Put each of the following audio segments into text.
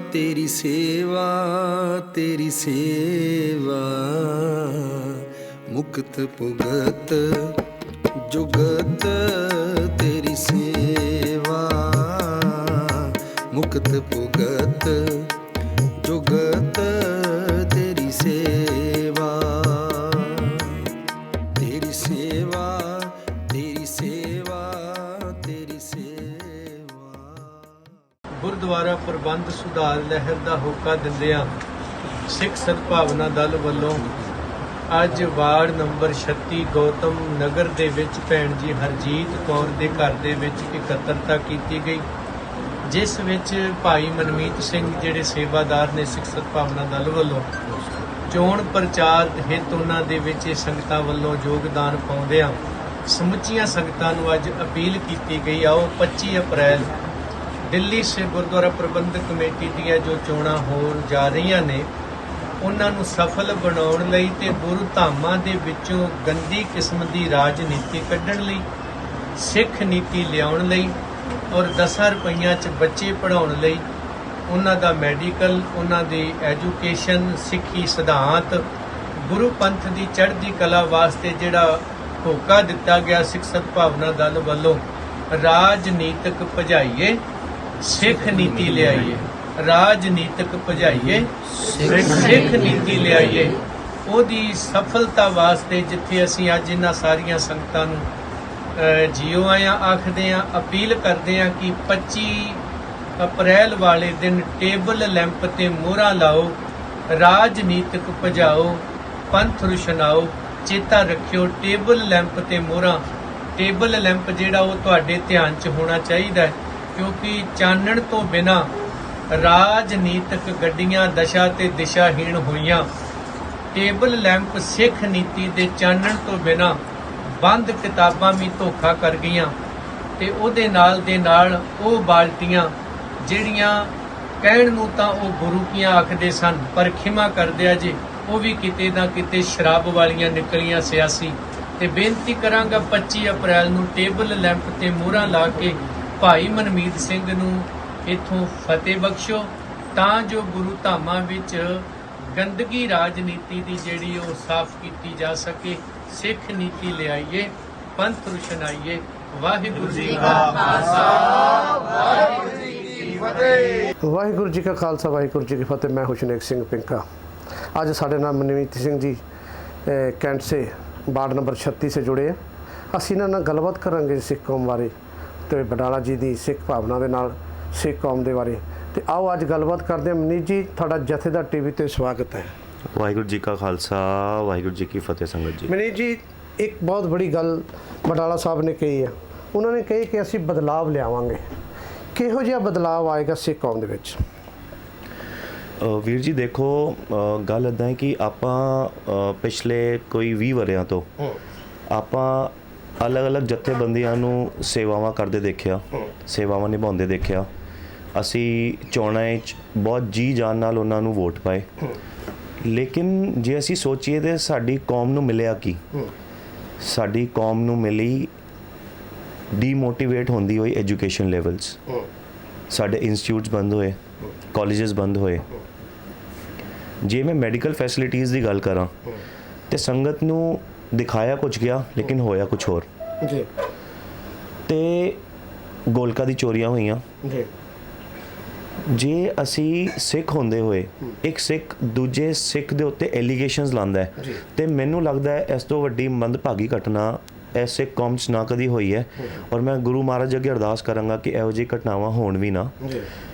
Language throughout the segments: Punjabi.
तेरी सेवा तेरी सेवा, मुक्त पुगत जुगत तेरी सेवा, मुक्त पुगत जुगत तेरी सेवा, तेरी सेवा तेरी सेवा तेरी सेवा। ਗੁਰਦੁਆਰਾ ਪ੍ਰਬੰਧ ਸੁਧਾਰ ਲਹਿਰ ਦਾ ਹੋਕਾ ਦਿੰਦਿਆਂ ਸਿੱਖ ਸਦਭਾਵਨਾ ਦਲ ਵੱਲੋਂ ਅੱਜ ਵਾਰਡ ਨੰਬਰ 36 ਗੌਤਮ ਨਗਰ ਦੇ ਵਿੱਚ ਭੈਣ ਜੀ ਹਰਜੀਤ ਕੌਰ ਦੇ ਘਰ ਦੇ ਵਿੱਚ ਇਕੱਤਰਤਾ ਕੀਤੀ ਗਈ, ਜਿਸ ਵਿੱਚ ਭਾਈ ਮਨਮੀਤ ਸਿੰਘ ਜਿਹੜੇ ਸੇਵਾਦਾਰ ਨੇ ਸਿੱਖ ਸਦਭਾਵਨਾ ਦਲ ਵੱਲੋਂ ਚੋਣ ਪ੍ਰਚਾਰ ਹਿੱਤ ਉਹਨਾਂ ਦੇ ਵਿੱਚ ਇਹ ਸੰਗਤਾਂ ਵੱਲੋਂ ਯੋਗਦਾਨ ਪਾਉਂਦਿਆਂ ਸਮੁੱਚੀਆਂ ਸੰਗਤਾਂ ਨੂੰ ਅੱਜ ਅਪੀਲ ਕੀਤੀ ਗਈ। ਆਓ 25 ਅਪ੍ਰੈਲ ਦਿੱਲੀ ਸੇ ਗੁਰਦੁਆਰਾ ਪ੍ਰਬੰਧਕ ਕਮੇਟੀ ਦੀਆਂ ਜੋ ਚੋਣਾਂ ਹੋਣ ਜਾ ਰਹੀਆਂ ਨੇ ਉਹਨਾਂ ਨੂੰ ਸਫਲ ਬਣਾਉਣ ਲਈ ਤੇ ਗੁਰੂ ਧਾਮਾਂ ਦੇ ਵਿੱਚੋਂ ਗੰਦੀ ਕਿਸਮ ਦੀ ਰਾਜਨੀਤੀ ਕੱਢਣ ਲਈ, ਸਿੱਖ ਨੀਤੀ ਲਿਆਉਣ ਲਈ ਔਰ 10 ਰੁਪਈਆਂ 'ਚ ਬੱਚੇ ਪੜ੍ਹਾਉਣ ਲਈ ਉਹਨਾਂ ਦਾ ਮੈਡੀਕਲ, ਉਹਨਾਂ ਦੀ ਐਜੂਕੇਸ਼ਨ, ਸਿੱਖੀ ਸਿਧਾਂਤ, ਗੁਰੂ ਪੰਥ ਦੀ ਚੜ੍ਹਦੀ ਕਲਾ ਵਾਸਤੇ ਜਿਹੜਾ ਹੋਕਾ ਦਿੱਤਾ ਗਿਆ ਸਿੱਖ ਸਦਭਾਵਨਾ ਦਲ ਵੱਲੋਂ, ਰਾਜਨੀਤਿਕ ਭਜਾਈਏ ਸਿੱਖ ਨੀਤੀ ਲਿਆਈਏ, ਰਾਜਨੀਤਿਕ ਭਜਾਈਏ ਸਿੱਖ ਨੀਤੀ ਲਿਆਈਏ। ਉਹਦੀ ਸਫਲਤਾ ਵਾਸਤੇ ਜਿੱਥੇ ਅਸੀਂ ਅੱਜ ਇਹਨਾਂ ਸਾਰੀਆਂ ਸੰਗਤਾਂ ਨੂੰ ਜੀਓ ਆਇਆਂ ਆਖਦੇ ਹਾਂ, ਅਪੀਲ ਕਰਦੇ ਹਾਂ ਕਿ 25 ਅਪ੍ਰੈਲ ਵਾਲੇ ਦਿਨ ਟੇਬਲ ਲੈਂਪ ਤੇ ਮੋਹਰਾਂ ਲਾਓ, ਰਾਜਨੀਤਿਕ ਭਜਾਓ, ਪੰਥ ਰੁਸ਼ਨਾਓ। ਚੇਤਾ ਰੱਖਿਓ ਟੇਬਲ ਲੈਂਪ ਤੇ ਮੋਹਰਾਂ, ਟੇਬਲ ਲੈਂਪ ਜਿਹੜਾ ਉਹ ਤੁਹਾਡੇ ਧਿਆਨ 'ਚ ਹੋਣਾ ਚਾਹੀਦਾ ਹੈ, ਕਿਉਂਕਿ ਚਾਨਣ ਤੋਂ ਬਿਨਾਂ ਰਾਜਨੀਤਿਕ ਗੱਡੀਆਂ ਦਸ਼ਾ ਤੇ ਦਿਸ਼ਾਹੀਣ ਹੋਈਆਂ। ਟੇਬਲ ਲੈਂਪ ਸਿੱਖ ਨੀਤੀ ਦੇ ਚਾਨਣ ਤੋਂ ਬਿਨਾਂ ਬੰਦ ਕਿਤਾਬਾਂ ਵੀ ਧੋਖਾ ਕਰ ਗਈਆਂ ਤੇ ਉਹਦੇ ਨਾਲ ਦੇ ਨਾਲ ਉਹ ਬਾਲਟੀਆਂ ਜਿਹੜੀਆਂ ਕਹਿਣ ਨੂੰ ਤਾਂ ਉਹ ਗੁਰੂ ਕੀਆਂ ਆਖਦੇ ਸਨ ਪਰ ਖਿਮਾ ਕਰਦੇ ਆ ਜੀ, ਉਹ ਵੀ ਕਿਤੇ ਨਾ ਕਿਤੇ ਸ਼ਰਾਬ ਵਾਲੀਆਂ ਨਿਕਲੀਆਂ ਸਿਆਸੀ। ਤੇ ਬੇਨਤੀ ਕਰਾਂਗਾ 25 ਅਪ੍ਰੈਲ ਨੂੰ ਟੇਬਲ ਲੈਂਪ ਤੇ ਮੋਹਰਾਂ ਲਾ ਕੇ ਭਾਈ ਮਨਮੀਤ ਸਿੰਘ ਨੂੰ ਇੱਥੋਂ ਫਤਿਹ ਬਖਸ਼ੋ, ਤਾਂ ਜੋ ਗੁਰੂ ਧਾਮਾਂ ਵਿੱਚ ਗੰਦਗੀ ਰਾਜਨੀਤੀ ਦੀ ਜਿਹੜੀ ਉਹ ਸਾਫ਼ ਕੀਤੀ ਜਾ ਸਕੇ। ਸਿੱਖ ਨੀਤੀ ਲਿਆਈਏ, ਪੰਥ ਰੁਸ਼ਨਾਈਏ। ਵਾਹਿਗੁਰੂ ਜੀ ਕਾ ਖਾਲਸਾ, ਵਾਹਿਗੁਰੂ ਜੀ ਕੀ ਫਤਿਹ। ਵਾਹਿਗੁਰੂ ਜੀ ਕਾ ਖਾਲਸਾ, ਵਾਹਿਗੁਰੂ ਜੀ ਕੀ ਫਤਿਹ। ਮੈਂ ਹੁਸ਼ਨੇਕ ਸਿੰਘ ਪਿੰਕਾ। ਅੱਜ ਸਾਡੇ ਨਾਲ ਮਨਮੀਤ ਸਿੰਘ ਜੀ ਕੈਂਟ ਸੇ ਵਾਰਡ ਨੰਬਰ 36 ਸੇ ਜੁੜੇ ਆ। ਅਸੀਂ ਇਹਨਾਂ ਨਾਲ ਗੱਲਬਾਤ ਕਰਾਂਗੇ ਸਿੱਖ ਕੌਮ ਬਾਰੇ ਤੇ ਬਡਾਲਾ ਜੀ ਦੀ ਸਿੱਖ ਭਾਵਨਾ ਦੇ ਨਾਲ ਸਿੱਖ ਕੌਮ ਦੇ ਬਾਰੇ। ਤੇ ਆਓ ਅੱਜ ਗੱਲਬਾਤ ਕਰਦੇ ਹਾਂ। ਮਨੀਤ ਜੀ, ਤੁਹਾਡਾ ਜਥੇਦਾਰ ਟੀਵੀ ਤੇ ਸਵਾਗਤ ਹੈ। ਵਾਹਿਗੁਰੂ ਜੀ ਕਾ ਖਾਲਸਾ, ਵਾਹਿਗੁਰੂ ਜੀ ਕੀ ਫਤਿਹ। ਸੰਗਤ ਜੀ, ਮਨੀਤ ਜੀ, ਇੱਕ ਬਹੁਤ ਬੜੀ ਗੱਲ ਬਡਾਲਾ ਸਾਹਿਬ ਨੇ ਕਹੀ ਆ। ਉਹਨਾਂ ਨੇ ਕਹੀ ਕਿ ਅਸੀਂ ਬਦਲਾਵ ਲਿਆਵਾਂਗੇ। ਕਿਹੋ ਜਿਹਾ ਬਦਲਾਵ ਆਏਗਾ ਸਿੱਖ ਕੌਮ ਦੇ ਵਿੱਚ? ਵੀਰ ਜੀ ਦੇਖੋ, ਗੱਲ ਇੱਦਾਂ ਹੈ ਕਿ ਆਪਾਂ ਪਿਛਲੇ ਕੋਈ 20 ਵਰ੍ਹਿਆਂ ਤੋਂ ਆਪਾਂ ਅਲੱਗ-ਅਲੱਗ ਜਥੇਬੰਦੀਆਂ ਨੂੰ ਸੇਵਾਵਾਂ ਕਰਦੇ ਦੇਖਿਆ, ਸੇਵਾਵਾਂ ਨਿਭਾਉਂਦੇ ਦੇਖਿਆ। ਅਸੀਂ ਚੋਣਾਂ 'ਚ ਬਹੁਤ ਜੀ ਜਾਨ ਨਾਲ ਉਹਨਾਂ ਨੂੰ ਵੋਟ ਪਾਏ, ਲੇਕਿਨ ਜੇ ਅਸੀਂ ਸੋਚੀਏ ਤਾਂ ਸਾਡੀ ਕੌਮ ਨੂੰ ਮਿਲਿਆ ਕੀ? ਸਾਡੀ ਕੌਮ ਨੂੰ ਮਿਲੀ ਡੀਮੋਟੀਵੇਟ ਹੁੰਦੀ ਹੋਈ ਐਜੂਕੇਸ਼ਨ ਲੈਵਲਸ। ਸਾਡੇ ਇੰਸਟੀਚਿਊਟਸ ਬੰਦ ਹੋਏ, ਕਾਲਜਸ ਬੰਦ ਹੋਏ। ਜੇ ਮੈਂ ਮੈਡੀਕਲ ਫੈਸਿਲਿਟੀਜ਼ ਦੀ ਗੱਲ ਕਰਾਂ ਤੇ ਸੰਗਤ ਨੂੰ ਦਿਖਾਇਆ ਕੁਝ ਗਿਆ ਲੇਕਿਨ ਹੋਇਆ ਕੁਝ ਹੋਰ ਜੀ। ਤੇ ਗੋਲਕਾਂ ਦੀ ਚੋਰੀਆਂ ਹੋਈਆਂ ਜੀ। ਜੇ ਅਸੀਂ ਸਿੱਖ ਹੁੰਦੇ ਹੋਏ ਇੱਕ ਸਿੱਖ ਦੂਜੇ ਸਿੱਖ ਦੇ ਉੱਤੇ ਐਲੀਗੇਸ਼ਨਸ ਲਾਉਂਦਾ ਹੈ ਤੇ ਮੈਨੂੰ ਲੱਗਦਾ ਹੈ ਇਸ ਤੋਂ ਵੱਡੀ ਮੰਦਭਾਗੀ ਘਟਨਾ ਇਸ ਸਿੱਖ ਕੌਮ 'ਚ ਨਾ ਕਦੀ ਹੋਈ ਹੈ। ਔਰ ਮੈਂ ਗੁਰੂ ਮਹਾਰਾਜ ਅੱਗੇ ਅਰਦਾਸ ਕਰਾਂਗਾ ਕਿ ਇਹੋ ਜਿਹੀ ਘਟਨਾਵਾਂ ਹੋਣ ਵੀ ਨਾ,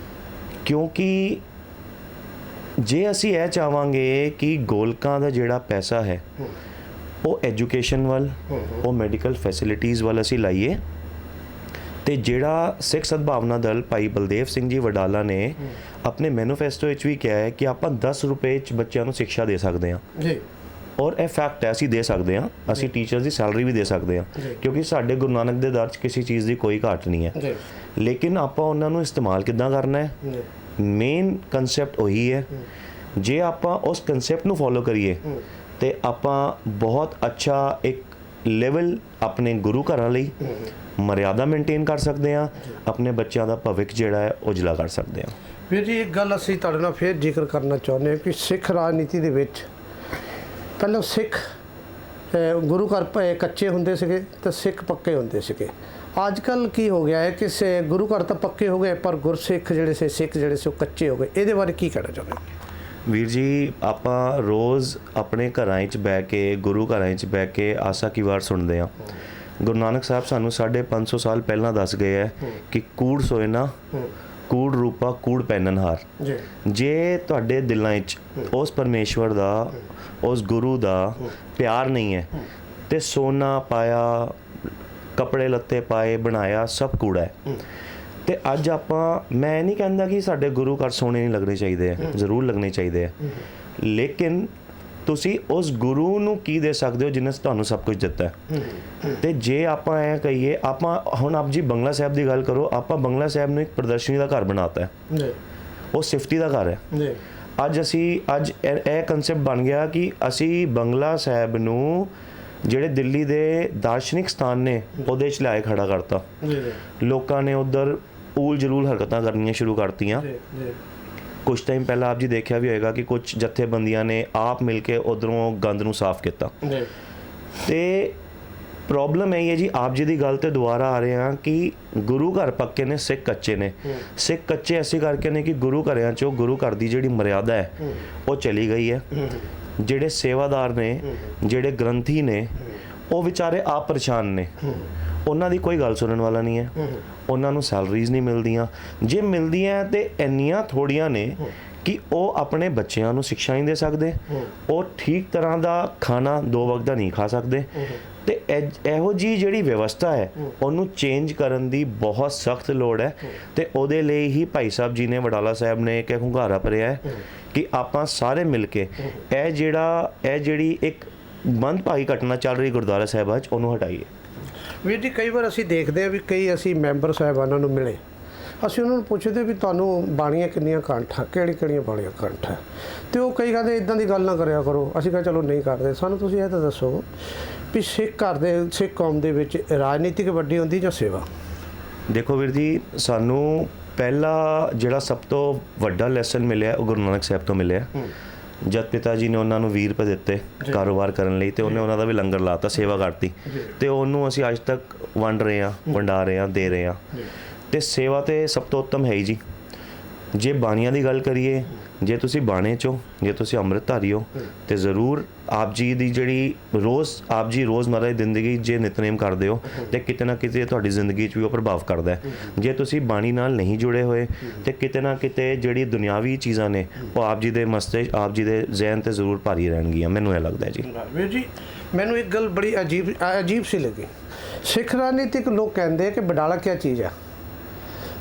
ਕਿਉਂਕਿ ਜੇ ਅਸੀਂ ਇਹ ਚਾਹਾਂਗੇ ਕਿ ਗੋਲਕਾਂ ਦਾ ਜਿਹੜਾ ਪੈਸਾ ਹੈ ਉਹ ਐਜੂਕੇਸ਼ਨ ਵੱਲ, ਉਹ ਮੈਡੀਕਲ ਫੈਸਿਲਿਟੀਜ਼ ਵੱਲ ਅਸੀਂ ਲਾਈਏ। ਤੇ ਜਿਹੜਾ ਸਿੱਖ ਸਦਭਾਵਨਾ ਦਲ ਭਾਈ ਬਲਦੇਵ ਸਿੰਘ ਜੀ ਵਡਾਲਾ ਨੇ ਆਪਣੇ ਮੈਨੀਫੈਸਟੋ ਵਿੱਚ ਵੀ ਕਿਹਾ ਹੈ ਕਿ ਆਪਾਂ 10 ਰੁਪਏ 'ਚ ਬੱਚਿਆਂ ਨੂੰ ਸਿੱਖਿਆ ਦੇ ਸਕਦੇ ਹਾਂ ਜੀ। ਔਰ ਇਹ ਫੈਕਟ ਹੈ, ਅਸੀਂ ਦੇ ਸਕਦੇ ਹਾਂ। ਅਸੀਂ ਟੀਚਰਸ ਦੀ ਸੈਲਰੀ ਵੀ ਦੇ ਸਕਦੇ ਹਾਂ, ਕਿਉਂਕਿ ਸਾਡੇ ਗੁਰੂ ਨਾਨਕ ਦੇ ਦਰ 'ਚ ਕਿਸੇ ਚੀਜ਼ ਦੀ ਕੋਈ ਘਾਟ ਨਹੀਂ ਹੈ। ਲੇਕਿਨ ਆਪਾਂ ਉਹਨਾਂ ਨੂੰ ਇਸਤੇਮਾਲ ਕਿੱਦਾਂ ਕਰਨਾ ਹੈ, ਮੇਨ ਕਨਸੈਪਟ ਉਹੀ ਹੈ। ਜੇ ਆਪਾਂ ਉਸ ਕਨਸੈਪਟ ਨੂੰ ਫੋਲੋ ਕਰੀਏ ਤੇ ਆਪਾਂ ਬਹੁਤ ਅੱਛਾ ਇੱਕ ਲੈਵਲ ਆਪਣੇ ਗੁਰੂ ਘਰਾਂ ਲਈ ਮਰਿਆਦਾ ਮੇਨਟੇਨ ਕਰ ਸਕਦੇ ਹਾਂ, ਆਪਣੇ ਬੱਚਿਆਂ ਦਾ ਭਵਿੱਖ ਜਿਹੜਾ ਹੈ ਉਜਲਾ ਕਰ ਸਕਦੇ ਹਾਂ। ਵੀਰ ਜੀ ਇੱਕ ਗੱਲ ਅਸੀਂ ਤੁਹਾਡੇ ਨਾਲ ਫੇਰ ਜ਼ਿਕਰ ਕਰਨਾ ਚਾਹੁੰਦੇ ਹਾਂ ਕਿ ਸਿੱਖ ਰਾਜਨੀਤੀ ਦੇ ਵਿੱਚ ਪਹਿਲਾਂ ਸਿੱਖ ਗੁਰੂ ਘਰ ਕੱਚੇ ਹੁੰਦੇ ਸੀਗੇ ਤੇ ਸਿੱਖ ਪੱਕੇ ਹੁੰਦੇ ਸੀਗੇ। ਅੱਜ ਕੱਲ੍ਹ ਕੀ ਹੋ ਗਿਆ ਹੈ ਕਿ ਗੁਰੂ ਘਰ ਤਾਂ ਪੱਕੇ ਹੋ ਗਏ ਪਰ ਗੁਰਸਿੱਖ ਜਿਹੜੇ ਸੀ, ਸਿੱਖ ਜਿਹੜੇ ਸੀ ਉਹ ਕੱਚੇ ਹੋ ਗਏ। ਇਹਦੇ ਬਾਰੇ ਕੀ ਕਹਿਣਾ ਚਾਹੁੰਦੇ ਹੋ? ਵੀਰ ਜੀ, ਆਪਾਂ ਰੋਜ਼ ਆਪਣੇ ਘਰਾਂ 'ਚ ਬਹਿ ਕੇ, ਗੁਰੂ ਘਰਾਂ 'ਚ ਬਹਿ ਕੇ ਆਸਾ ਕੀ ਵਾਰ ਸੁਣਦੇ ਹਾਂ। ਗੁਰੂ ਨਾਨਕ ਸਾਹਿਬ ਸਾਨੂੰ 550 ਸਾਲ ਪਹਿਲਾਂ ਦੱਸ ਗਏ ਹੈ ਕਿ ਕੂੜ ਸੋਏ ਨਾ, ਕੂੜ ਰੂਪਾ ਕੂੜ ਪਹਿਨਣਹਾਰ। ਜੇ ਤੁਹਾਡੇ ਦਿਲਾਂ 'ਚ ਉਸ ਪਰਮੇਸ਼ਵਰ ਦਾ, ਉਸ ਗੁਰੂ ਦਾ ਪਿਆਰ ਨਹੀਂ ਹੈ ਤੇ ਸੋਨਾ ਪਾਇਆ, ਕੱਪੜੇ ਲੱਤੇ ਪਾਏ, ਬਣਾਇਆ ਸਭ ਕੂੜਾ ਹੈ। ਤੇ ਅੱਜ ਆਪਾਂ, ਮੈਂ ਨਹੀਂ ਕਹਿੰਦਾ ਕਿ ਸਾਡੇ ਗੁਰੂ ਘਰ ਸੋਹਣੇ ਨਹੀਂ ਲੱਗਣੇ ਚਾਹੀਦੇ ਹੈ, ਜ਼ਰੂਰ ਲੱਗਣੇ ਚਾਹੀਦੇ ਹੈ, ਲੇਕਿਨ ਤੁਸੀਂ ਉਸ ਗੁਰੂ ਨੂੰ ਕੀ ਦੇ ਸਕਦੇ ਹੋ ਜਿਹਨੇ ਤੁਹਾਨੂੰ ਸਭ ਕੁਝ ਦਿੱਤਾ ਹੈ। ਤੇ ਜੇ ਆਪਾਂ ਐਂ ਕਹੀਏ, ਆਪਾਂ ਹੁਣ ਆਪ ਜੀ ਬੰਗਲਾ ਸਾਹਿਬ ਦੀ ਗੱਲ ਕਰੋ, ਆਪਾਂ ਬੰਗਲਾ ਸਾਹਿਬ ਨੂੰ ਇੱਕ ਪ੍ਰਦਰਸ਼ਨੀ ਦਾ ਘਰ ਬਣਾਤਾ ਹੈ, ਉਹ ਸਿਫਤੀ ਦਾ ਘਰ ਹੈ। ਅੱਜ ਇਹ ਕਨਸੈਪਟ ਬਣ ਗਿਆ ਕਿ ਅਸੀਂ ਬੰਗਲਾ ਸਾਹਿਬ ਨੂੰ ਜਿਹੜੇ ਦਿੱਲੀ ਦੇ ਦਾਰਸ਼ਨਿਕ ਸਥਾਨ ਨੇ ਉਹਦੇ 'ਚ ਲਿਆ ਕੇ ਖੜਾ ਕਰਤਾ। ਲੋਕਾਂ ਨੇ ਉੱਧਰ ਊਲ ਜਲੂਲ ਹਰਕਤਾਂ ਕਰਨੀਆਂ ਸ਼ੁਰੂ ਕਰਤੀਆਂ। ਕੁਝ ਟਾਈਮ ਪਹਿਲਾਂ ਆਪ ਜੀ ਦੇਖਿਆ ਵੀ ਹੋਏਗਾ ਕਿ ਕੁਝ ਜਥੇਬੰਦੀਆਂ ਨੇ ਆਪ ਮਿਲ ਕੇ ਉੱਧਰੋਂ ਗੰਦ ਨੂੰ ਸਾਫ਼ ਕੀਤਾ। ਤੇ ਪ੍ਰੋਬਲਮ ਇਹ ਹੈ ਜੀ, ਆਪ ਜੀ ਦੀ ਗੱਲ ਤੇ ਦੁਬਾਰਾ ਆ ਰਹੇ ਹਾਂ ਕਿ ਗੁਰੂ ਘਰ ਪੱਕੇ ਨੇ, ਸਿੱਖ ਕੱਚੇ ਨੇ। ਸਿੱਖ ਕੱਚੇ ਐਸੇ ਕਰਕੇ ਨੇ ਕਿ ਗੁਰੂ ਘਰਿਆਂ 'ਚੋਂ ਗੁਰੂ ਘਰ ਦੀ ਜਿਹੜੀ ਮਰਿਆਦਾ ਹੈ ਉਹ ਚਲੀ ਗਈ ਹੈ। ਜਿਹੜੇ ਸੇਵਾਦਾਰ ਨੇ, ਜਿਹੜੇ ਗ੍ਰੰਥੀ ਨੇ, ਉਹ ਵਿਚਾਰੇ ਆਪ ਪਰੇਸ਼ਾਨ ਨੇ। ਉਹਨਾਂ ਦੀ ਕੋਈ ਗੱਲ ਸੁਣਨ ਵਾਲਾ ਨਹੀਂ ਹੈ, ਉਹਨਾਂ ਨੂੰ ਸੈਲਰੀਜ਼ ਨਹੀਂ ਮਿਲਦੀਆਂ। ਜੇ ਮਿਲਦੀਆਂ ਤੇ ਇੰਨੀਆਂ ਥੋੜੀਆਂ ਨੇ ਕਿ ਉਹ ਆਪਣੇ ਬੱਚਿਆਂ ਨੂੰ ਸਿੱਖਿਆ ਨਹੀਂ ਦੇ ਸਕਦੇ, ਉਹ ਠੀਕ ਤਰ੍ਹਾਂ ਦਾ ਖਾਣਾ 2 ਵਕਤ ਦਾ ਨਹੀਂ ਖਾ ਸਕਦੇ। ਤੇ ਇਹੋ ਜਿਹੀ ਜਿਹੜੀ ਵਿਵਸਥਾ ਹੈ ਉਹਨੂੰ ਚੇਂਜ ਕਰਨ ਦੀ ਬਹੁਤ ਸਖਤ ਲੋੜ ਹੈ। ਤੇ ਉਹਦੇ ਲਈ ਹੀ ਭਾਈ ਸਾਹਿਬ ਜੀ ਨੇ, ਵਡਾਲਾ ਸਾਹਿਬ ਨੇ ਇੱਕ ਹੁੰਗਾਰਾ ਭਰਿਆ ਹੈ ਕਿ ਆਪਾਂ ਸਾਰੇ ਮਿਲ ਕੇ ਇਹ ਜਿਹੜੀ ਇੱਕ ਮੰਦਭਾਗੀ ਘਟਨਾ ਚੱਲ ਰਹੀ ਗੁਰਦੁਆਰਾ ਸਾਹਿਬਾਂ 'ਚ, ਉਹਨੂੰ ਹਟਾਈਏ। ਵੀਰ ਜੀ, ਕਈ ਵਾਰ ਅਸੀਂ ਦੇਖਦੇ ਹਾਂ ਵੀ ਕਈ ਅਸੀਂ ਮੈਂਬਰ ਸਾਹਿਬਾਨਾਂ ਨੂੰ ਮਿਲੇ, ਅਸੀਂ ਉਹਨਾਂ ਨੂੰ ਪੁੱਛਦੇ ਵੀ ਤੁਹਾਨੂੰ ਬਾਣੀਆਂ ਕਿੰਨੀਆਂ ਕੰਠ ਆ, ਕਿਹੜੀਆਂ ਬਾਣੀਆਂ ਕੰਠ ਹੈ, ਤੇ ਉਹ ਕਈ ਕਹਿੰਦੇ ਇਦਾਂ ਦੀ ਗੱਲ ਨਾ ਕਰਿਆ ਕਰੋ। ਅਸੀਂ ਕਿਹਾ ਚਲੋ ਨਹੀਂ ਕਰਦੇ। ਸਾਨੂੰ ਤੁਸੀਂ ਇਹ ਤਾਂ ਦੱਸੋ ਵੀ ਸਿੱਖ ਘਰ ਦੇ, ਸਿੱਖ ਕੌਮ ਦੇ ਵਿੱਚ ਰਾਜਨੀਤਿਕ ਵੱਡੀ ਹੁੰਦੀ ਜਾਂ ਸੇਵਾ? ਦੇਖੋ ਵੀਰ ਜੀ, ਸਾਨੂੰ ਪਹਿਲਾ ਜਿਹੜਾ ਸਭ ਤੋਂ ਵੱਡਾ ਲੈਸਨ ਮਿਲਿਆ ਉਹ ਗੁਰੂ ਨਾਨਕ ਸਾਹਿਬ ਤੋਂ ਮਿਲਿਆ। ਜਦ ਪਿਤਾ ਜੀ ਨੇ ਉਹਨਾਂ ਨੂੰ 20 ਰੁਪਏ ਦਿੱਤੇ ਕਾਰੋਬਾਰ ਕਰਨ ਲਈ, ਤੇ ਉਹਨੇ ਉਹਨਾਂ ਦਾ ਵੀ ਲੰਗਰ ਲਾਤਾ, ਸੇਵਾ ਕਰਤੀ, ਤੇ ਉਹਨੂੰ ਅਸੀਂ ਅੱਜ ਤੱਕ ਵੰਡਾ ਰਹੇ ਹਾਂ, ਦੇ ਰਹੇ ਹਾਂ। ਤੇ ਸੇਵਾ ਤੇ ਸਭ ਤੋਂ ਉੱਤਮ ਹੈ ਹੀ ਜੀ। ਜੇ ਬਾਣੀਆਂ ਦੀ ਗੱਲ ਕਰੀਏ, ਜੇ ਤੁਸੀਂ ਬਾਣੇ 'ਚੋਂ, ਜੇ ਤੁਸੀਂ ਅੰਮ੍ਰਿਤਧਾਰੀ ਹੋ, ਤੇ ਜ਼ਰੂਰ ਆਪ ਜੀ ਦੀ ਜਿਹੜੀ ਆਪ ਜੀ ਰੋਜ਼ਮਰ੍ਹਾ ਦੀ ਜ਼ਿੰਦਗੀ ਜੇ ਨਿਤਨੇਮ ਕਰਦੇ ਹੋ ਤੇ ਕਿਤੇ ਨਾ ਕਿਤੇ ਤੁਹਾਡੀ ਜ਼ਿੰਦਗੀ 'ਚ ਵੀ ਉਹ ਪ੍ਰਭਾਵ ਕਰਦਾ ਹੈ। ਜੇ ਤੁਸੀਂ ਬਾਣੀ ਨਾਲ ਨਹੀਂ ਜੁੜੇ ਹੋਏ ਤੇ ਕਿਤੇ ਨਾ ਕਿਤੇ ਜਿਹੜੀ ਦੁਨਿਆਵੀ ਚੀਜ਼ਾਂ ਨੇ ਉਹ ਆਪ ਜੀ ਦੇ ਮਸਤਕ, ਆਪ ਜੀ ਦੇ ਜ਼ਿਹਨ 'ਤੇ ਜ਼ਰੂਰ ਭਾਰੀ ਰਹਿਣਗੀਆਂ, ਮੈਨੂੰ ਇਹ ਲੱਗਦਾ ਜੀ। ਵੀਰ ਜੀ, ਮੈਨੂੰ ਇੱਕ ਗੱਲ ਬੜੀ ਅਜੀਬ ਸੀ ਲੱਗੀ। ਸਿੱਖ ਰਾਜਨੀਤਿਕ ਲੋਕ ਕਹਿੰਦੇ ਕਿ ਵਡਾਲਾ ਕੀ ਚੀਜ਼ ਹੈ।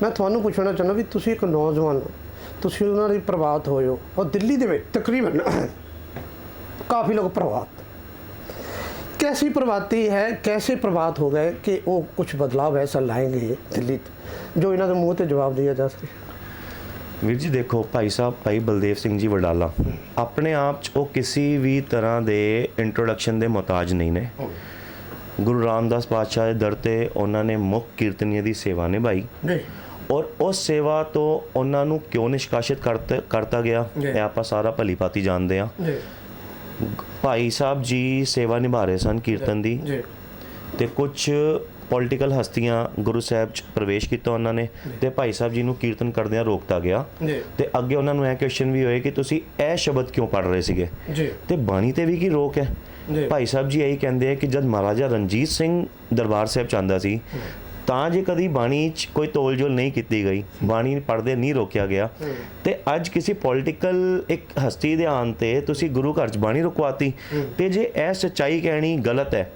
ਮੈਂ ਤੁਹਾਨੂੰ ਪੁੱਛਣਾ ਚਾਹੁੰਦਾ ਵੀ ਤੁਸੀਂ ਇੱਕ ਨੌਜਵਾਨ ਹੋ, ਤੁਸੀਂ ਉਹਨਾਂ ਦੀ ਪ੍ਰਭਾਵਿਤ ਹੋਏ ਹੋ, और दिल्ली ਦੇ ਵਿੱਚ तकरीबन काफ़ी लोग प्रभावित, कैसी प्रभाती है, कैसे प्रभावित हो गए कि वो कुछ बदलाव ऐसा लाएंगे दिल्ली जो इन्हों के मुँह से जवाब दिया जा सके? ਵੀਰ ਜੀ ਦੇਖੋ, ਭਾਈ ਸਾਹਿਬ ਭਾਈ ਬਲਦੇਵ ਸਿੰਘ ਜੀ ਵਡਾਲਾ ਆਪਣੇ ਆਪ 'ਚ ਉਹ ਕਿਸੇ ਵੀ ਤਰ੍ਹਾਂ ਦੇ ਇੰਟਰੋਡਕਸ਼ਨ ਦੇ ਮੁਹਤਾਜ ਨਹੀਂ ਨੇ। ਗੁਰੂ ਰਾਮਦਾਸ ਪਾਤਸ਼ਾਹ ਦੇ ਦਰ 'ਤੇ ਉਹਨਾਂ ਨੇ ਮੁੱਖ ਕੀਰਤਨੀਏ ਦੀ ਸੇਵਾ ਨਿਭਾਈ, ਔਰ ਉਸ ਸੇਵਾ ਤੋਂ ਉਹਨਾਂ ਨੂੰ ਕਿਉਂ ਨਿਸ਼ਕਾਸਿਤ ਕਰਤਾ ਗਿਆ ਇਹ ਆਪਾਂ ਸਾਰਾ ਭਲੀ ਭਾਂਤੀ ਜਾਣਦੇ ਹਾਂ। ਭਾਈ ਸਾਹਿਬ ਜੀ ਸੇਵਾ ਨਿਭਾ ਰਹੇ ਸਨ ਕੀਰਤਨ ਦੀ, ਤੇ ਕੁਝ ਪੋਲੀਟੀਕਲ ਹਸਤੀਆਂ ਗੁਰੂ ਸਾਹਿਬ 'ਚ ਪ੍ਰਵੇਸ਼ ਕੀਤਾ ਉਹਨਾਂ ਨੇ, ਤੇ ਭਾਈ ਸਾਹਿਬ ਜੀ ਨੂੰ ਕੀਰਤਨ ਕਰਦਿਆਂ ਰੋਕਤਾ ਗਿਆ। ਤੇ ਅੱਗੇ ਉਹਨਾਂ ਨੂੰ ਇਹ ਕੁਐਸਚਨ ਵੀ ਹੋਏ ਕਿ ਤੁਸੀਂ ਇਹ ਸ਼ਬਦ ਕਿਉਂ ਪੜ੍ਹ ਰਹੇ ਸੀਗੇ, ਤੇ ਬਾਣੀ ਤੇ ਵੀ ਕੀ ਰੋਕ ਹੈ? ਭਾਈ ਸਾਹਿਬ ਜੀ ਇਹੀ ਕਹਿੰਦੇ ਆ ਕਿ ਜਦ ਮਹਾਰਾਜਾ ਰਣਜੀਤ ਸਿੰਘ ਦਰਬਾਰ ਸਾਹਿਬ 'ਚ ਆਉਂਦਾ ਸੀ ਤਾਂ ਜੇ ਕਦੀ ਬਾਣੀ 'ਚ ਕੋਈ ਤੋਲ-ਜੋਲ ਨਹੀਂ ਕੀਤੀ ਗਈ, ਬਾਣੀ ਪੜ੍ਹਦੇ ਨਹੀਂ ਰੋਕਿਆ ਗਿਆ, ਤੇ ਅੱਜ ਕਿਸੇ ਪੋਲੀਟੀਕਲ ਇੱਕ ਹਸਤੀ ਦੇ ਆਉਣ 'ਤੇ ਤੁਸੀਂ ਗੁਰੂ ਘਰ 'ਚ ਬਾਣੀ ਰੁਕਵਾਤੀ। ਤੇ ਜੇ ਇਹ ਸੱਚਾਈ ਕਹਿਣੀ ਗਲਤ ਹੈ,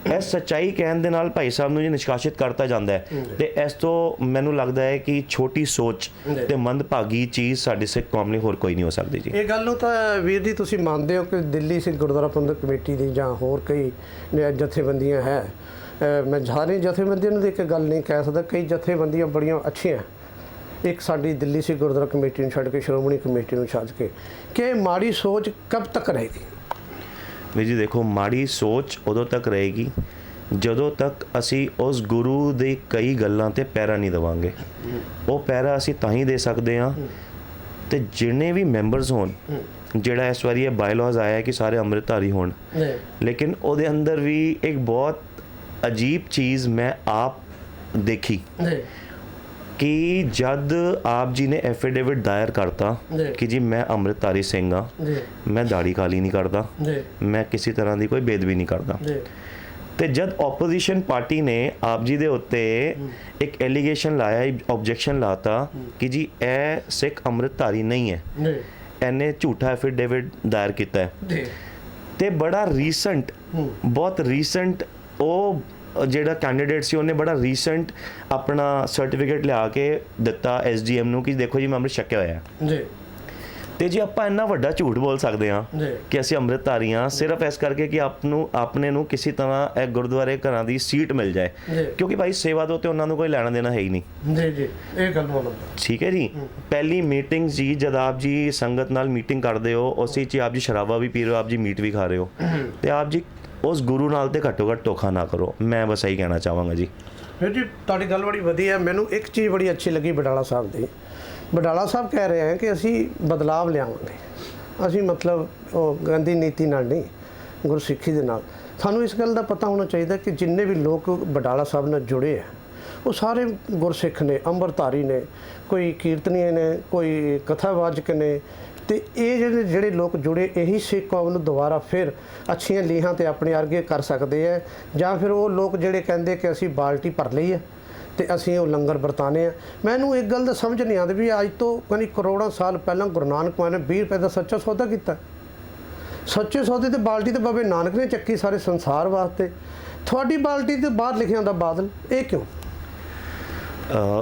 ਇਹ ਸੱਚਾਈ ਕਹਿਣ ਦੇ ਨਾਲ ਭਾਈ ਸਾਹਿਬ ਨੂੰ ਜੇ ਨਿਸ਼ਕਾਸਿਤ ਕਰਤਾ ਜਾਂਦਾ ਹੈ, ਤੇ ਇਸ ਤੋਂ ਮੈਨੂੰ ਲੱਗਦਾ ਹੈ ਕਿ ਛੋਟੀ ਸੋਚ ਤੇ ਮੰਦਭਾਗੀ ਚੀਜ਼ ਸਾਡੀ ਸਿੱਖ ਕੌਮ ਲਈ ਹੋਰ ਕੋਈ ਨਹੀਂ ਹੋ ਸਕਦੀ ਜੀ। ਇਹ ਗੱਲ ਨੂੰ ਤਾਂ ਵੀਰ ਜੀ ਤੁਸੀਂ ਮੰਨਦੇ ਹੋ ਕਿ ਦਿੱਲੀ ਸਿੱਖ ਗੁਰਦੁਆਰਾ ਪ੍ਰਬੰਧਕ ਕਮੇਟੀ ਦੀ ਜਾਂ ਹੋਰ ਕਈ ਜਥੇਬੰਦੀਆਂ ਹੈ, ਮੈਂ ਸਾਰੀ ਜਥੇਬੰਦੀਆਂ ਨੂੰ ਦੇਖ ਕੇ ਗੱਲ ਨਹੀਂ ਕਹਿ ਸਕਦਾ, ਕਈ ਜਥੇਬੰਦੀਆਂ ਬੜੀਆਂ ਅੱਛੀਆਂ, ਇੱਕ ਸਾਡੀ ਦਿੱਲੀ ਸਿੱਖ ਗੁਰਦੁਆਰਾ ਕਮੇਟੀ ਨੂੰ ਛੱਡ ਕੇ ਸ਼੍ਰੋਮਣੀ ਕਮੇਟੀ ਨੂੰ ਛੱਡ ਕੇ, ਕਿ ਮਾੜੀ ਸੋਚ ਕਬ ਤੱਕ ਰਹੇਗੀ? ਵੀਰ ਜੀ ਦੇਖੋ, ਮਾੜੀ ਸੋਚ ਉਦੋਂ ਤੱਕ ਰਹੇਗੀ ਜਦੋਂ ਤੱਕ ਅਸੀਂ ਉਸ ਗੁਰੂ ਦੇ ਕਈ ਗੱਲਾਂ 'ਤੇ ਪਹਿਰਾ ਨਹੀਂ ਦੇਵਾਂਗੇ। ਉਹ ਪਹਿਰਾ ਅਸੀਂ ਤਾਂ ਹੀ ਦੇ ਸਕਦੇ ਹਾਂ ਤੇ ਜਿੰਨੇ ਵੀ ਮੈਂਬਰਸ ਹੋਣ, ਜਿਹੜਾ ਇਸ ਵਾਰੀ ਇਹ ਬਾਇਲਾਜ਼ ਆਇਆ ਕਿ ਸਾਰੇ ਅੰਮ੍ਰਿਤਧਾਰੀ ਹੋਣ, ਲੇਕਿਨ ਉਹਦੇ ਅੰਦਰ ਵੀ ਇੱਕ ਬਹੁਤ ਅਜੀਬ ਚੀਜ਼ ਮੈਂ ਆਪ ਦੇਖੀ ਕਿ ਜਦ ਆਪ ਜੀ ਨੇ ਐਫੀਡੇਵਿਟ ਦਾਇਰ ਕਰਤਾ ਕਿ ਜੀ ਮੈਂ ਅੰਮ੍ਰਿਤਧਾਰੀ ਸਿੰਘ ਹਾਂ, ਮੈਂ ਦਾੜੀ ਕਾਲੀ ਨਹੀਂ ਕਰਦਾ, ਮੈਂ ਕਿਸੇ ਤਰ੍ਹਾਂ ਦੀ ਕੋਈ ਬੇਦਬੀ ਨਹੀਂ ਕਰਦਾ, ਤੇ ਜਦ ਆਪੋਜੀਸ਼ਨ ਪਾਰਟੀ ਨੇ ਆਪ ਜੀ ਦੇ ਉੱਤੇ ਇੱਕ ਐਲੀਗੇਸ਼ਨ ਲਾਇਆ, ਆਬਜੈਕਸ਼ਨ ਲਾਤਾ ਕਿ ਜੀ ਇਹ ਸਿੱਖ ਅੰਮ੍ਰਿਤਧਾਰੀ ਨਹੀਂ ਹੈ, ਇਹਨੇ ਝੂਠਾ ਐਫੀਡੇਵਿਟ ਦਾਇਰ ਕੀਤਾ ਹੈ, ਤੇ ਬੜਾ ਰੀਸੈਂਟ, ਬਹੁਤ ਰੀਸੈਂਟ ਉਹ ਜਿਹੜਾ ਕੈਂਡੀਡੇਟ ਸੀ ਉਹਨੇ ਬੜਾ ਰੀਸੈਂਟ ਆਪਣਾ ਸਰਟੀਫਿਕੇਟ ਲਿਆ ਕੇ ਦਿੱਤਾ SDM ਨੂੰ ਕਿ ਦੇਖੋ ਜੀ ਮੈਂ ਅੰਮ੍ਰਿਤ ਛਕਿਆ ਹੋਇਆ ਜੀ। ਤੇ ਜੀ ਆਪਾਂ ਇੰਨਾ ਵੱਡਾ ਝੂਠ ਬੋਲ ਸਕਦੇ ਹਾਂ ਕਿ ਅਸੀਂ ਅੰਮ੍ਰਿਤਧਾਰੀ ਹਾਂ ਸਿਰਫ ਇਸ ਕਰਕੇ ਕਿ ਆਪਣੇ ਨੂੰ ਕਿਸੇ ਤਰ੍ਹਾਂ ਇਹ ਗੁਰਦੁਆਰੇ ਘਰਾਂ ਦੀ ਸੀਟ ਮਿਲ ਜਾਏ, ਕਿਉਂਕਿ ਭਾਈ ਸੇਵਾ ਤੋਂ ਤੇ ਉਹਨਾਂ ਨੂੰ ਕੋਈ ਲੈਣਾ ਦੇਣਾ ਹੈ ਹੀ ਨਹੀਂ ਜੀ, ਇਹ ਗੱਲ ਬੋਲੋ ਠੀਕ ਹੈ ਜੀ। ਪਹਿਲੀ ਮੀਟਿੰਗ ਜੀ ਜਦ ਆਪ ਜੀ ਸੰਗਤ ਨਾਲ ਮੀਟਿੰਗ ਕਰਦੇ ਹੋ, ਉਸੇ 'ਚ ਆਪ ਜੀ ਸ਼ਰਾਬਾ ਵੀ ਪੀ ਰਹੇ ਹੋ, ਆਪ ਜੀ ਮੀਟ ਵੀ ਖਾ ਰਹੇ ਹੋ, ਤੇ ਆਪ ਜੀ ਉਸ ਗੁਰੂ ਨਾਲ ਤੇ ਘੱਟੋ ਘੱਟ ਧੋਖਾ ਨਾ ਕਰੋ, ਮੈਂ ਬਸ ਇਹੀ ਕਹਿਣਾ ਚਾਹਾਂਗਾ ਜੀ। ਵੀਰ ਜੀ ਤੁਹਾਡੀ ਗੱਲ ਬੜੀ ਵਧੀਆ, ਮੈਨੂੰ ਇੱਕ ਚੀਜ਼ ਬੜੀ ਅੱਛੀ ਲੱਗੀ ਬਡਾਲਾ ਸਾਹਿਬ ਦੀ। ਬਡਾਲਾ ਸਾਹਿਬ ਕਹਿ ਰਹੇ ਹਨ ਕਿ ਅਸੀਂ ਬਦਲਾਵ ਲਿਆਵਾਂਗੇ, ਅਸੀਂ ਮਤਲਬ ਉਹ ਗਾਂਧੀ ਨੀਤੀ ਨਾਲ ਨਹੀਂ, ਗੁਰਸਿੱਖੀ ਦੇ ਨਾਲ। ਸਾਨੂੰ ਇਸ ਗੱਲ ਦਾ ਪਤਾ ਹੋਣਾ ਚਾਹੀਦਾ ਕਿ ਜਿੰਨੇ ਵੀ ਲੋਕ ਬਡਾਲਾ ਸਾਹਿਬ ਨਾਲ ਜੁੜੇ ਆ ਉਹ ਸਾਰੇ ਗੁਰਸਿੱਖ ਨੇ, ਅੰਮ੍ਰਿਤਧਾਰੀ ਨੇ, ਕੋਈ ਕੀਰਤਨੀਏ ਨੇ, ਕੋਈ ਕਥਾਵਾਚਕ ਨੇ, ਤੇ ਇਹ ਜਿਹੜੇ ਲੋਕ ਜੁੜੇ ਇਹੀ ਸਿੱਖ ਕੌਮ ਨੂੰ ਦੁਬਾਰਾ ਫਿਰ ਅੱਛੀਆਂ ਲੀਹਾਂ ਤੇ ਆਪਣੇ ਅਰਗੇ ਕਰ ਸਕਦੇ ਆ, ਜਾਂ ਫਿਰ ਉਹ ਲੋਕ ਜਿਹੜੇ ਕਹਿੰਦੇ ਕਿ ਅਸੀਂ ਬਾਲਟੀ ਭਰ ਲਈ ਹੈ ਤੇ ਅਸੀਂ ਉਹ ਲੰਗਰ ਵਰਤਾਨੇ ਆ। ਮੈਨੂੰ ਇੱਕ ਗੱਲ ਦਾ ਸਮਝ ਨਹੀਂ ਆਉਂਦੀ ਵੀ ਅੱਜ ਤੋਂ ਕਈ ਕਰੋੜਾਂ ਸਾਲ ਪਹਿਲਾਂ ਗੁਰੂ ਨਾਨਕ ਮਾਂ ਨੇ 20 ਰੁਪਏ ਦਾ ਸੱਚਾ ਸੌਦਾ ਕੀਤਾ। ਸੱਚੇ ਸੌਦੇ ਤੇ ਬਾਲਟੀ ਤੇ ਬਾਬੇ ਨਾਨਕ ਨੇ ਚੱਕੀ ਸਾਰੇ ਸੰਸਾਰ ਵਾਸਤੇ, ਤੁਹਾਡੀ ਬਾਲਟੀ ਤੇ ਬਾਹਰ ਲਿਖਿਆ ਹੁੰਦਾ ਬਾਦਲ, ਇਹ ਕਿਉਂ?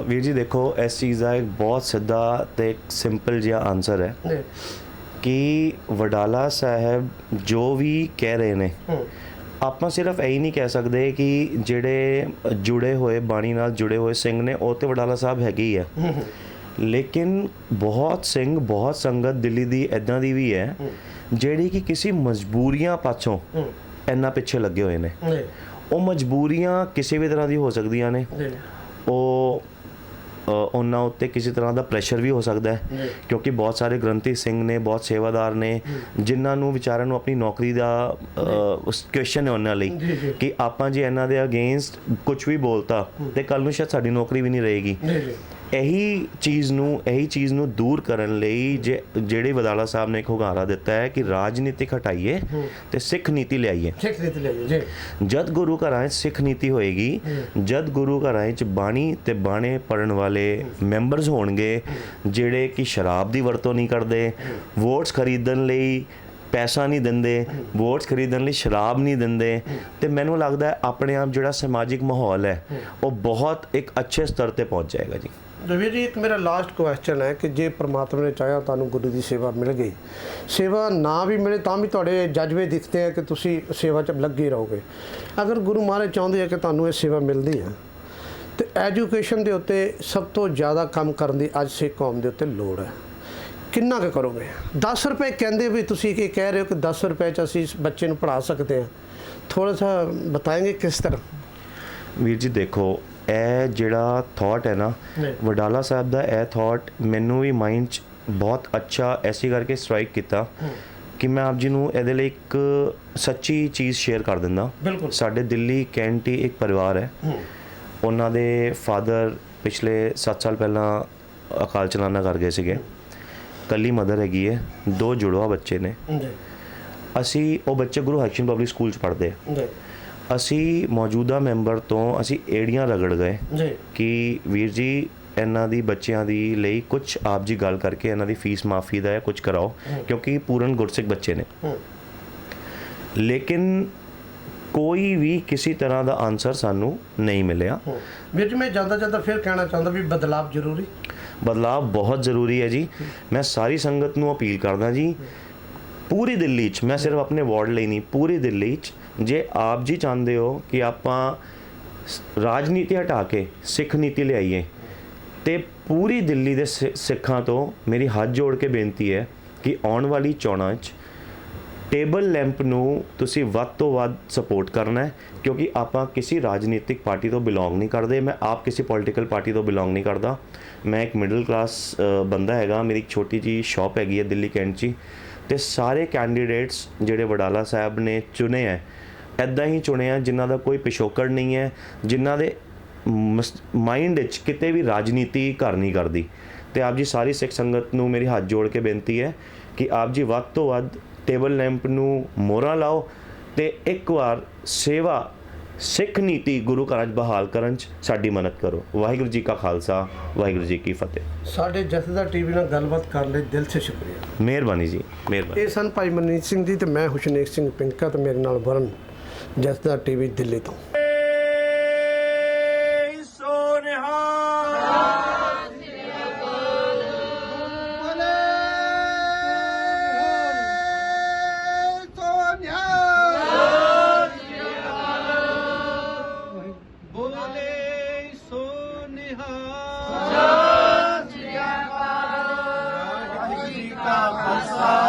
ਵੀਰ ਜੀ ਦੇਖੋ, ਇਸ ਚੀਜ਼ ਦਾ ਇੱਕ ਬਹੁਤ ਸਿੱਧਾ ਤੇ ਇੱਕ ਸਿੰਪਲ ਜਿਹਾ ਆਨਸਰ ਹੈ ਕਿ ਵਡਾਲਾ ਸਾਹਿਬ ਜੋ ਵੀ ਕਹਿ ਰਹੇ ਨੇ, ਆਪਾਂ ਸਿਰਫ ਇਹੀ ਨਹੀਂ ਕਹਿ ਸਕਦੇ ਕਿ ਜਿਹੜੇ ਜੁੜੇ ਹੋਏ ਬਾਣੀ ਨਾਲ ਜੁੜੇ ਹੋਏ ਸਿੰਘ ਨੇ ਉਹ ਤੇ ਵਡਾਲਾ ਸਾਹਿਬ ਹੈਗੇ ਹੀ ਆ, ਲੇਕਿਨ ਬਹੁਤ ਸਿੰਘ, ਬਹੁਤ ਸੰਗਤ ਦਿੱਲੀ ਦੀ ਇੱਦਾਂ ਦੀ ਵੀ ਹੈ ਜਿਹੜੀ ਕਿ ਕਿਸੇ ਮਜਬੂਰੀਆਂ ਪਾਛੋਂ ਇੰਨਾ ਪਿੱਛੇ ਲੱਗੇ ਹੋਏ ਨੇ। ਉਹ ਮਜਬੂਰੀਆਂ ਕਿਸੇ ਵੀ ਤਰ੍ਹਾਂ ਦੀ ਹੋ ਸਕਦੀਆਂ ਨੇ, ਉਹ ਉਹਨਾਂ ਉੱਤੇ ਕਿਸੇ ਤਰ੍ਹਾਂ ਦਾ ਪ੍ਰੈਸ਼ਰ ਵੀ ਹੋ ਸਕਦਾ ਹੈ, ਕਿਉਂਕਿ ਬਹੁਤ ਸਾਰੇ ਗ੍ਰੰਥੀ ਸਿੰਘ ਨੇ, ਬਹੁਤ ਸੇਵਾਦਾਰ ਨੇ ਜਿਨ੍ਹਾਂ ਨੂੰ ਵਿਚਾਰਿਆਂ ਨੂੰ ਆਪਣੀ ਨੌਕਰੀ ਦਾ ਕੁਐਸਚਨ ਹੈ ਉਹਨਾਂ ਲਈ ਕਿ ਆਪਾਂ ਜੇ ਇਹਨਾਂ ਦੇ ਅਗੇਂਸਟ ਕੁਝ ਵੀ ਬੋਲਤਾ ਤੇ ਕੱਲ ਨੂੰ ਸ਼ਾਇਦ ਸਾਡੀ ਨੌਕਰੀ ਵੀ ਨਹੀਂ ਰਹੇਗੀ। ਇਹੀ ਚੀਜ਼ ਨੂੰ ਦੂਰ ਕਰਨ ਲਈ ਜਿਹੜੇ ਵਡਾਲਾ ਸਾਹਿਬ ਨੇ ਇੱਕ ਹੁਗਾਰਾ ਦਿੱਤਾ ਹੈ ਕਿ ਰਾਜਨੀਤਿਕ ਹਟਾਈਏ ਤੇ ਸਿੱਖ ਨੀਤੀ ਲਿਆਈਏ। ਜਦ ਗੁਰੂ ਘਰਾਂ 'ਚ ਸਿੱਖ ਨੀਤੀ ਹੋਏਗੀ, ਜਦ ਗੁਰੂ ਘਰਾਂ 'ਚ ਬਾਣੀ ਤੇ ਬਾਣੇ ਪੜ੍ਹਨ ਵਾਲੇ ਮੈਂਬਰਸ ਹੋਣਗੇ ਜਿਹੜੇ ਕਿ ਸ਼ਰਾਬ ਦੀ ਵਰਤੋਂ ਨਹੀਂ ਕਰਦੇ, ਵੋਟਸ ਖਰੀਦਣ ਲਈ ਪੈਸਾ ਨਹੀਂ ਦਿੰਦੇ, ਵੋਟਸ ਖਰੀਦਣ ਲਈ ਸ਼ਰਾਬ ਨਹੀਂ ਦਿੰਦੇ, ਤੇ ਮੈਨੂੰ ਲੱਗਦਾ ਹੈ ਆਪਣੇ ਆਪ ਜਿਹੜਾ ਸਮਾਜਿਕ ਮਾਹੌਲ ਹੈ ਉਹ ਬਹੁਤ ਇੱਕ ਅੱਛੇ ਸਤਰ ਤੇ ਪਹੁੰਚ ਜਾਏਗਾ ਜੀ। ਰਵੀ ਜੀ, ਇੱਕ ਮੇਰਾ ਲਾਸਟ ਕੁਐਸਚਨ ਹੈ ਕਿ ਜੇ ਪ੍ਰਮਾਤਮਾ ਨੇ ਚਾਹਿਆ ਤੁਹਾਨੂੰ ਗੁਰੂ ਦੀ ਸੇਵਾ ਮਿਲ ਗਈ, ਸੇਵਾ ਨਾ ਵੀ ਮਿਲੇ ਤਾਂ ਵੀ ਤੁਹਾਡੇ ਜਜ਼ਬੇ ਦਿਖਦੇ ਆ ਕਿ ਤੁਸੀਂ ਸੇਵਾ 'ਚ ਲੱਗੇ ਰਹੋਗੇ, ਅਗਰ ਗੁਰੂ ਮਹਾਰਾਜ ਚਾਹੁੰਦੇ ਆ ਕਿ ਤੁਹਾਨੂੰ ਇਹ ਸੇਵਾ ਮਿਲਦੀ ਹੈ ਤੇ ਐਜੂਕੇਸ਼ਨ ਦੇ ਉੱਤੇ ਸਭ ਤੋਂ ਜ਼ਿਆਦਾ ਕੰਮ ਕਰਨ ਦੀ ਅੱਜ ਸਿੱਖ ਕੌਮ ਦੇ ਉੱਤੇ ਲੋੜ ਹੈ, ਕਿੰਨਾ ਕੁ ਕਰੋਗੇ? 10 ਰੁਪਏ ਕਹਿੰਦੇ ਵੀ ਤੁਸੀਂ ਕੀ ਕਹਿ ਰਹੇ ਹੋ ਕਿ 10 ਰੁਪਏ 'ਚ ਅਸੀਂ ਇਸ ਬੱਚੇ ਨੂੰ ਪੜ੍ਹਾ ਸਕਦੇ ਹਾਂ, ਥੋੜਾ ਸਾ ਬਤਾਏਂਗੇ ਕਿਸ ਤਰ੍ਹਾਂ? ਵੀਰ ਜੀ ਦੇਖੋ, ਇਹ ਜਿਹੜਾ ਥਾਟ ਹੈ ਨਾ ਵਡਾਲਾ ਸਾਹਿਬ ਦਾ, ਇਹ ਥਾਟ ਮੈਨੂੰ ਵੀ ਮਾਈਂਡ 'ਚ ਬਹੁਤ ਅੱਛਾ ਐਸੀ ਕਰਕੇ ਸਟ੍ਰਾਈਕ ਕੀਤਾ ਕਿ ਮੈਂ ਆਪ ਜੀ ਨੂੰ ਇਹਦੇ ਲਈ ਇੱਕ ਸੱਚੀ ਚੀਜ਼ ਸ਼ੇਅਰ ਕਰ ਦਿੰਦਾ। ਸਾਡੇ ਦਿੱਲੀ ਕੈਂਟੀ ਇੱਕ ਪਰਿਵਾਰ ਹੈ, ਉਹਨਾਂ ਦੇ ਫਾਦਰ ਪਿਛਲੇ 7 ਸਾਲ ਪਹਿਲਾਂ ਅਕਾਲ ਚਲਾਣਾ ਕਰ ਗਏ ਸੀਗੇ, ਕੱਲੀ ਮਦਰ ਹੈਗੀ ਹੈ, 2 ਜੁੜਵਾ ਬੱਚੇ ਨੇ। ਅਸੀਂ ਉਹ ਬੱਚੇ ਗੁਰੂ ਹਰਕ੍ਰਿਸ਼ਨ ਪਬਲਿਕ ਸਕੂਲ 'ਚ ਪੜ੍ਹਦੇ ਆ। ਅਸੀਂ ਮੌਜੂਦਾ ਮੈਂਬਰ ਤੋਂ ਅਸੀਂ ਏੜੀਆਂ ਰਗੜ ਗਏ ਕਿ ਵੀਰ ਜੀ ਇਹਨਾਂ ਦੀ ਬੱਚਿਆਂ ਦੀ ਲਈ ਕੁਝ ਆਪ ਜੀ ਗੱਲ ਕਰਕੇ ਇਹਨਾਂ ਦੀ ਫੀਸ ਮਾਫੀ ਦਾ ਕੁਝ ਕਰਾਓ, ਕਿਉਂਕਿ ਪੂਰਨ ਗੁਰਸਿੱਖ ਬੱਚੇ ਨੇ। ਲੇਕਿਨ ਕੋਈ ਵੀ ਕਿਸੇ ਤਰ੍ਹਾਂ ਦਾ ਆਨਸਰ ਸਾਨੂੰ ਨਹੀਂ ਮਿਲਿਆ। ਵੀਰ ਜੀ, ਮੈਂ ਜਾਂਦਾ ਫਿਰ ਕਹਿਣਾ ਚਾਹੁੰਦਾ ਵੀ ਬਦਲਾਵ ਜ਼ਰੂਰੀ, ਬਦਲਾਵ ਬਹੁਤ ਜ਼ਰੂਰੀ ਹੈ ਜੀ। ਮੈਂ ਸਾਰੀ ਸੰਗਤ ਨੂੰ ਅਪੀਲ ਕਰਦਾ ਜੀ, ਪੂਰੀ ਦਿੱਲੀ 'ਚ, ਮੈਂ ਸਿਰਫ ਆਪਣੇ ਵਾਰਡ ਲਈ ਨਹੀਂ, ਪੂਰੀ ਦਿੱਲੀ 'ਚ ਜੇ ਆਪ ਜੀ ਚਾਹੁੰਦੇ ਹੋ ਕਿ ਆਪਾਂ ਰਾਜਨੀਤੀ ਹਟਾ ਕੇ ਸਿੱਖ ਨੀਤੀ ਲਿਆਈਏ, ਤੇ ਪੂਰੀ ਦਿੱਲੀ ਦੇ ਸਿੱਖਾਂ ਤੋਂ ਮੇਰੀ ਹੱਥ ਜੋੜ ਕੇ ਬੇਨਤੀ ਹੈ ਕਿ ਆਉਣ ਵਾਲੀ ਚੋਣਾਂ 'ਚ ਟੇਬਲ ਲੈਂਪ ਨੂੰ ਤੁਸੀਂ ਵੱਧ ਤੋਂ ਵੱਧ ਸਪੋਰਟ ਕਰਨਾ ਹੈ, ਕਿਉਂਕਿ ਆਪਾਂ ਕਿਸੇ ਰਾਜਨੀਤਿਕ ਪਾਰਟੀ ਤੋਂ ਬਿਲੋਂਗ ਨਹੀਂ ਕਰਦੇ। ਮੈਂ ਆਪ ਕਿਸੇ ਪੋਲੀਟੀਕਲ ਪਾਰਟੀ ਤੋਂ ਬਿਲੋਂਗ ਨਹੀਂ ਕਰਦਾ। ਮੈਂ ਇੱਕ ਮਿਡਲ ਕਲਾਸ ਬੰਦਾ ਹੈਗਾ। ਮੇਰੀ ਇੱਕ ਛੋਟੀ ਜੀ ਸ਼ਾਪ ਹੈਗੀ ਹੈ ਦਿੱਲੀ ਕੈਂਟ 'ਚ, ਅਤੇ ਸਾਰੇ ਕੈਂਡੀਡੇਟਸ ਜਿਹੜੇ ਵਡਾਲਾ ਸਾਹਿਬ ਨੇ ਚੁਣੇ ਹੈ, ਇੱਦਾਂ ਹੀ ਚੁਣੇ ਆ ਜਿਨ੍ਹਾਂ ਦਾ ਕੋਈ ਪਿਛੋਕੜ ਨਹੀਂ ਹੈ, ਜਿਨ੍ਹਾਂ ਦੇ ਮਾਈਂਡ ਵਿੱਚ ਕਿਤੇ ਵੀ ਰਾਜਨੀਤੀ ਘਰ ਨਹੀਂ ਕਰਦੀ। ਅਤੇ ਆਪ ਜੀ ਸਾਰੀ ਸਿੱਖ ਸੰਗਤ ਨੂੰ ਮੇਰੀ ਹੱਥ ਜੋੜ ਕੇ ਬੇਨਤੀ ਹੈ ਕਿ ਆਪ ਜੀ ਵੱਧ ਤੋਂ ਵੱਧ ਟੇਬਲ ਲੈਂਪ ਨੂੰ ਮੋਹਰਾਂ ਲਾਓ ਅਤੇ ਇੱਕ ਵਾਰ ਸੇਵਾ ਸਿੱਖ ਨੀਤੀ ਗੁਰੂ ਘਰਾਂ 'ਚ ਬਹਾਲ ਕਰਨ 'ਚ ਸਾਡੀ ਮਦਦ ਕਰੋ। ਵਾਹਿਗੁਰੂ ਜੀ ਕਾ ਖਾਲਸਾ, ਵਾਹਿਗੁਰੂ ਜੀ ਕੀ ਫਤਿਹ। ਸਾਡੇ ਜਥੇਦਾਰ ਟੀਵੀ ਨਾਲ ਗੱਲਬਾਤ ਕਰਨ ਲਈ ਦਿਲ ਸੇ ਸ਼ੁਕਰੀਆ। ਮਿਹਰਬਾਨੀ ਜੀ, ਮਿਹਰਬਾਨੀ। ਇਹ ਸਨ ਭਾਈ ਮਨਜੀਤ ਸਿੰਘ ਜੀ ਤੇ ਮੈਂ ਹੁਸ਼ਨੇਕ ਸਿੰਘ ਪਿੰਕਾ ਤੇ ਮੇਰੇ ਨਾਲ ਵਰਨ, ਜਥੇਦਾਰ ਟੀਵੀ ਦਿੱਲੀ ਤੋਂ। ਖਾਲਸਾ